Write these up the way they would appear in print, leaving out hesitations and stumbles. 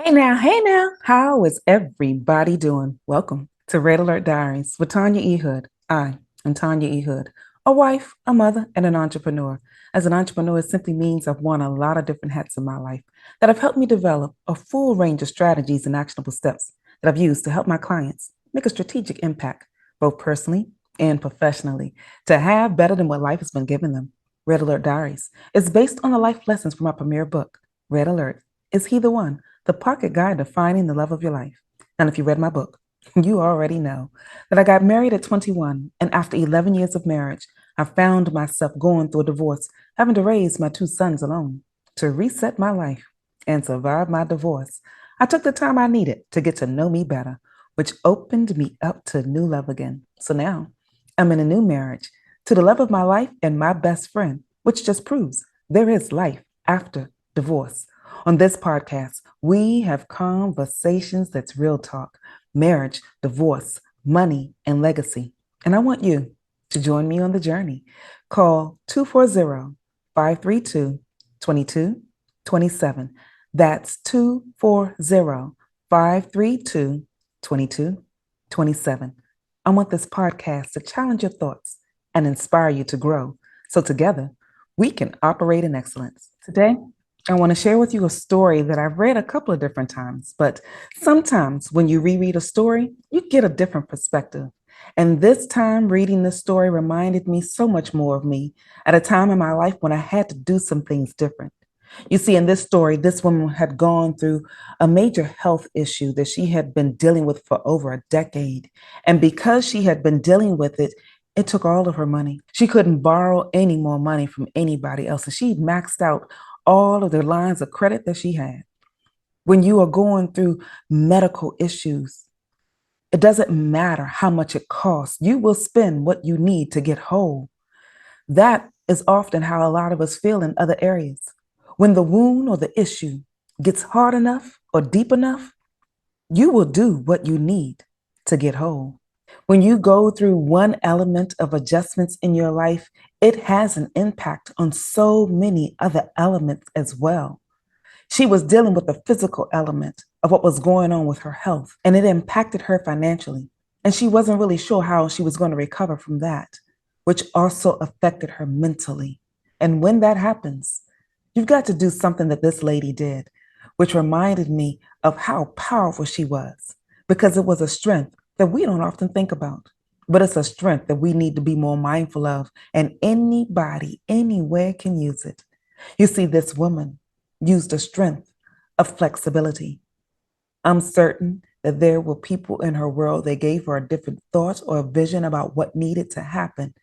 Hey now, how is everybody doing? Welcome to Red Alert Diaries with Tanya E. Hood. I am Tanya E. Hood, a wife, a mother, and an entrepreneur. As an entrepreneur, it simply means I've worn a lot of different hats in my life that have helped me develop a full range of strategies and actionable steps that I've used to help my clients make a strategic impact, both personally and professionally, to have better than what life has been giving them. Red Alert Diaries is based on the life lessons from my premier book, Red Alert. Is He the One? The Pocket Guide to Finding the Love of Your Life. And if you read my book, you already know that I got married at 21, and after 11 years of marriage, I found myself going through a divorce, having to raise my two sons alone. To reset my life and survive my divorce, I took the time I needed to get to know me better, which opened me up to new love again. So now I'm in a new marriage to the love of my life and my best friend, which just proves there is life after divorce. On this podcast, we have conversations that's real talk, marriage, divorce, money, and legacy. And I want you to join me on the journey. Call 240-532-2227. That's 240-532-2227. I want this podcast to challenge your thoughts and inspire you to grow. So together, we can operate in excellence. Today, I want to share with you a story that I've read a couple of different times, but sometimes when you reread a story, you get a different perspective. And this time, reading this story reminded me so much more of me at a time in my life when I had to do some things different. You see, in this story, this woman had gone through a major health issue that she had been dealing with for over a decade. And because she had been dealing with it, it took all of her money. She couldn't borrow any more money from anybody else. And she maxed out all of the lines of credit that she had. When you are going through medical issues, it doesn't matter how much it costs. You will spend what you need to get whole. That is often how a lot of us feel in other areas. When the wound or the issue gets hard enough or deep enough, you will do what you need to get whole. When you go through one element of adjustments in your life, it has an impact on so many other elements as well. She was dealing with the physical element of what was going on with her health, and it impacted her financially. And she wasn't really sure how she was going to recover from that, which also affected her mentally. And when that happens, you've got to do something that this lady did, which reminded me of how powerful she was, because it was a strength that we don't often think about, but it's a strength that we need to be more mindful of, and anybody, anywhere can use it. You see, this woman used a strength of flexibility. I'm certain that there were people in her world that gave her a different thought or a vision about what needed to happen,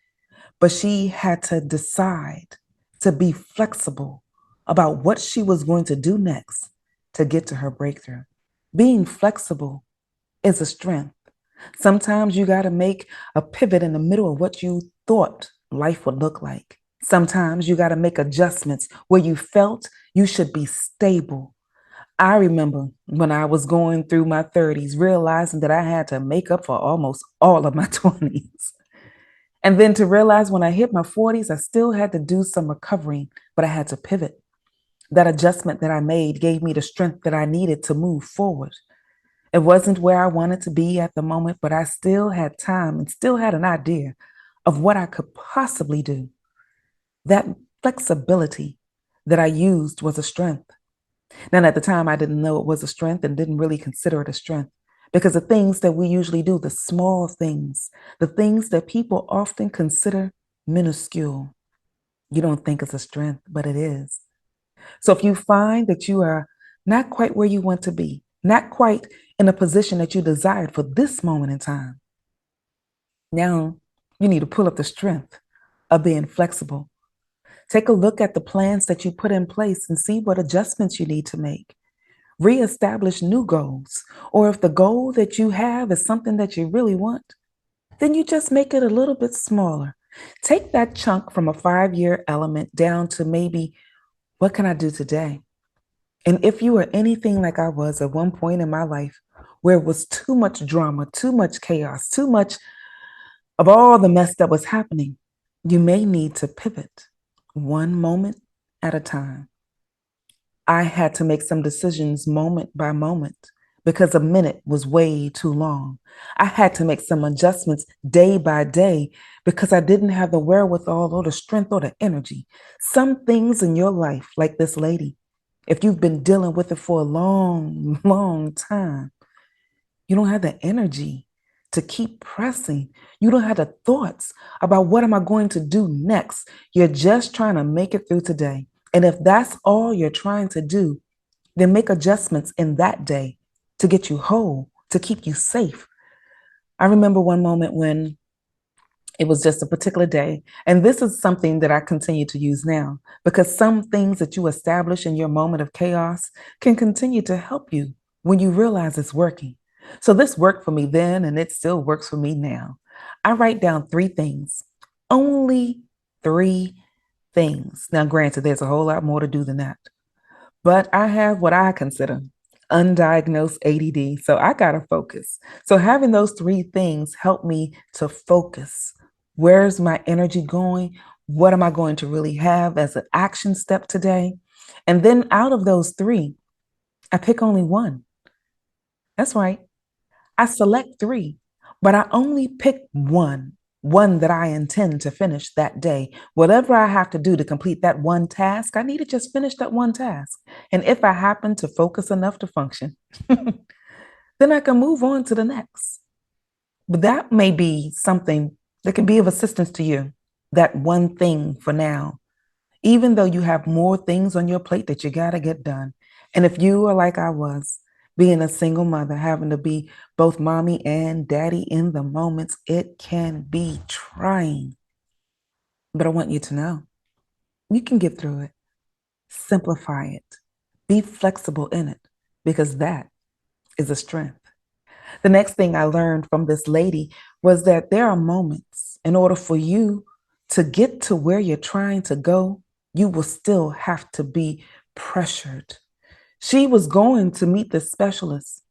but she had to decide to be flexible about what she was going to do next to get to her breakthrough. Being flexible is a strength. Sometimes you got to make a pivot in the middle of what you thought life would look like. Sometimes you got to make adjustments where you felt you should be stable. I remember when I was going through my 30s, realizing that I had to make up for almost all of my 20s. And then to realize when I hit my 40s, I still had to do some recovering, but I had to pivot. That adjustment that I made gave me the strength that I needed to move forward. It wasn't where I wanted to be at the moment, but I still had time and still had an idea of what I could possibly do. That flexibility that I used was a strength. Now, at the time, I didn't know it was a strength and didn't really consider it a strength, because the things that we usually do, the small things, the things that people often consider minuscule, you don't think it's a strength, but it is. So if you find that you are not quite where you want to be, not quite in a position that you desired for this moment in time, now you need to pull up the strength of being flexible. Take a look at the plans that you put in place and see what adjustments you need to make. Reestablish new goals. Or if the goal that you have is something that you really want, then you just make it a little bit smaller. Take that chunk from a 5-year element down to maybe, what can I do today? And if you are anything like I was at one point in my life, where it was too much drama, too much chaos, too much of all the mess that was happening, you may need to pivot one moment at a time. I had to make some decisions moment by moment because a minute was way too long. I had to make some adjustments day by day because I didn't have the wherewithal or the strength or the energy. Some things in your life, like this lady, if you've been dealing with it for a long, long time, you don't have the energy to keep pressing. You don't have the thoughts about what am I going to do next. You're just trying to make it through today. And if that's all you're trying to do, then make adjustments in that day to get you whole, to keep you safe. I remember one moment when it was just a particular day. And this is something that I continue to use now because some things that you establish in your moment of chaos can continue to help you when you realize it's working. So this worked for me then, and it still works for me now. I write down three things, only three things. Now, granted, there's a whole lot more to do than that, but I have what I consider undiagnosed ADD. So I got to focus. So having those three things help me to focus. Where's my energy going? What am I going to really have as an action step today? And then out of those three, I pick only one. That's right. I select three, but I only pick one that I intend to finish that day. Whatever I have to do to complete that one task, I need to just finish that one task. And if I happen to focus enough to function, then I can move on to the next. But that may be something that can be of assistance to you, that one thing for now, even though you have more things on your plate that you got to get done. And if you are like I was, being a single mother, having to be both mommy and daddy in the moments, it can be trying. But I want you to know you can get through it. Simplify it. Be flexible in it because that is a strength. The next thing I learned from this lady was that there are moments in order for you to get to where you're trying to go, you will still have to be pressured. She was going to meet this specialist,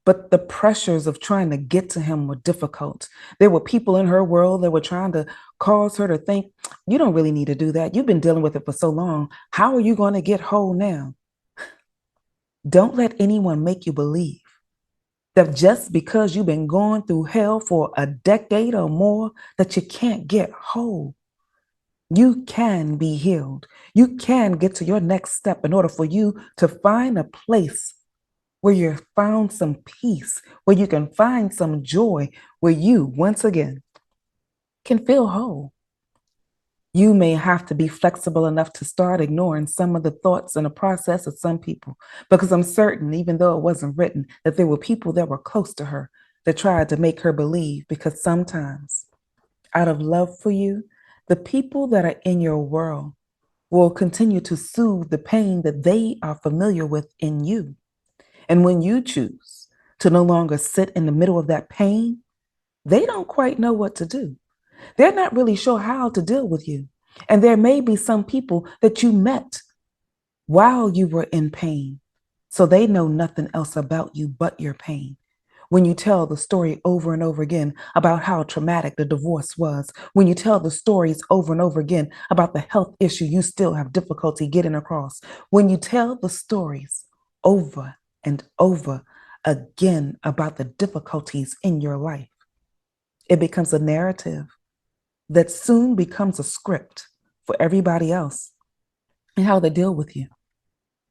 but the pressures of trying to get to him were difficult. There were people in her world that were trying to cause her to think, you don't really need to do that. You've been dealing with it for so long. How are you going to get whole now? Don't let anyone make you believe that just because you've been going through hell for a decade or more, that you can't get whole. You can be healed. You can get to your next step in order for you to find a place where you found some peace, where you can find some joy, where you, once again, can feel whole. You may have to be flexible enough to start ignoring some of the thoughts and the process of some people, because I'm certain, even though it wasn't written, that there were people that were close to her that tried to make her believe, because sometimes, out of love for you, the people that are in your world will continue to soothe the pain that they are familiar with in you. And when you choose to no longer sit in the middle of that pain, they don't quite know what to do. They're not really sure how to deal with you. And there may be some people that you met while you were in pain. So they know nothing else about you but your pain. When you tell the story over and over again about how traumatic the divorce was, when you tell the stories over and over again about the health issue you still have difficulty getting across, when you tell the stories over and over again about the difficulties in your life, it becomes a narrative that soon becomes a script for everybody else and how they deal with you.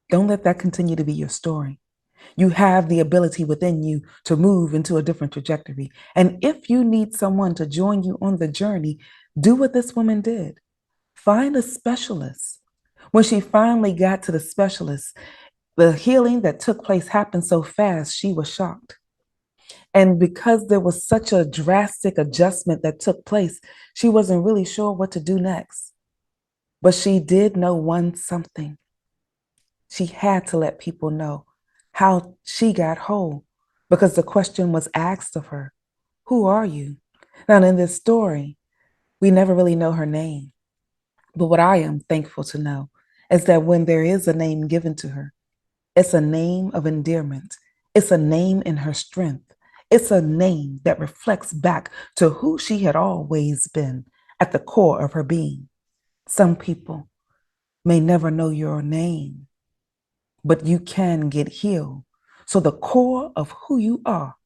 Don't let that continue to be your story. You have the ability within you to move into a different trajectory. And if you need someone to join you on the journey, do what this woman did. Find a specialist. When she finally got to the specialist, the healing that took place happened so fast, she was shocked. And because there was such a drastic adjustment that took place, she wasn't really sure what to do next. But she did know one something. She had to let people know how she got whole because the question was asked of her, who are you? Now, in this story, we never really know her name. But what I am thankful to know is that when there is a name given to her, it's a name of endearment. It's a name in her strength. It's a name that reflects back to who she had always been at the core of her being. Some people may never know your name, but you can get healed. So the core of who you are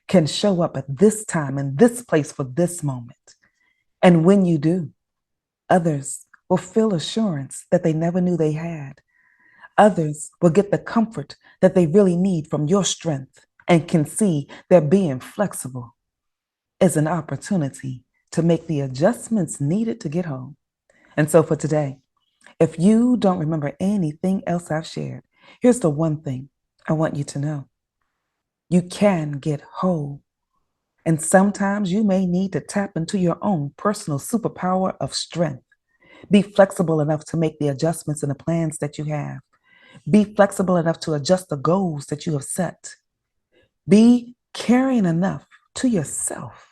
can show up at this time in this place for this moment. And when you do, others will feel assurance that they never knew they had. Others will get the comfort that they really need from your strength and can see that being flexible is an opportunity to make the adjustments needed to get home. And so for today, if you don't remember anything else I've shared, here's the one thing I want you to know. You can get whole. And sometimes you may need to tap into your own personal superpower of strength. Be flexible enough to make the adjustments and the plans that you have. Be flexible enough to adjust the goals that you have set. Be caring enough to yourself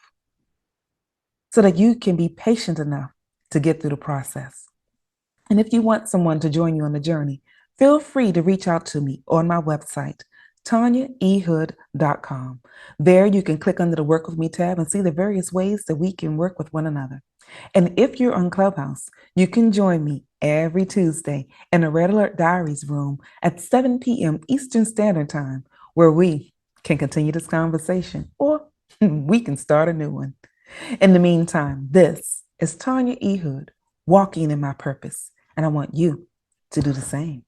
so that you can be patient enough to get through the process. And if you want someone to join you on the journey, feel free to reach out to me on my website, tanyaehood.com. There you can click under the Work With Me tab and see the various ways that we can work with one another. And if you're on Clubhouse, you can join me every Tuesday in the Red Alert Diaries room at 7 p.m. Eastern Standard Time, where we can continue this conversation or we can start a new one. In the meantime, this is Tanya E. Hood, walking in my purpose, and I want you to do the same.